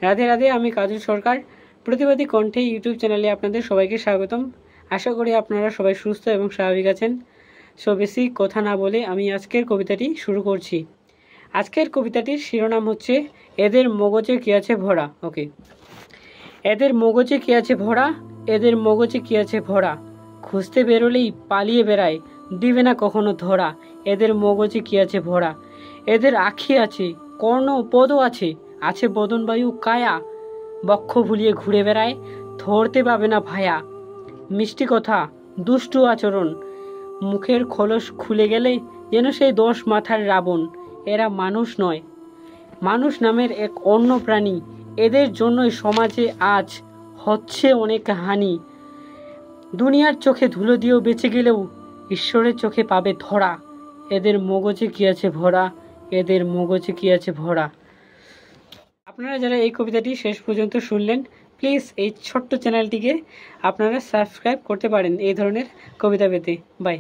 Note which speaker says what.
Speaker 1: রাধে রাধে, আমি কাজল সরকার। প্রতিবাদী কণ্ঠে ইউটিউব চ্যানেলে আপনাদের সবাইকে স্বাগতম। আশা করি আপনারা সবাই সুস্থ এবং স্বাভাবিক আছেন। সো বেশি কথা না বলে আমি আজকের কবিতাটি শুরু করছি। আজকের কবিতাটির শিরোনাম হচ্ছে এদের মগজে কি আছে ভরা। ওকে। এদের মগজে কি আছে ভরা, এদের মগজে কি আছে ভরা, খুঁজতে বেরোলেই পালিয়ে বেড়ায়, দিবে না কখনো ধরা। এদের মগজে কি আছে ভরা, এদের আখি আছে, কর্ণ পদও আছে, আছে বদনবায়ু কায়া, বক্ষ ভুলিয়ে ঘুরে বেড়ায়, ধরতে পাবে না ভায়া। মিষ্টি কথা, দুষ্টু আচরণ, মুখের খোলস খুলে গেলে যেন সেই 10 মাথার রাবণ। এরা মানুষ নয়, মানুষ নামের এক অন্য প্রাণী। এদের জন্যই সমাজে আজ হচ্ছে অনেক হানি। দুনিয়ার চোখে ধুলো দিয়েও বেঁচে গেলেও ঈশ্বরের চোখে পাবে ধরা। এদের মগজে কি আছে ভরা, এদের মগজে কি আছে ভরা। আপনারা যারা এই কবিতাটি শেষ পর্যন্ত শুনলেন, প্লিজ এই ছোট্ট চ্যানেলটিকে আপনারা সাবস্ক্রাইব করতে পারেন এই ধরনের কবিতা পেতে। বাই।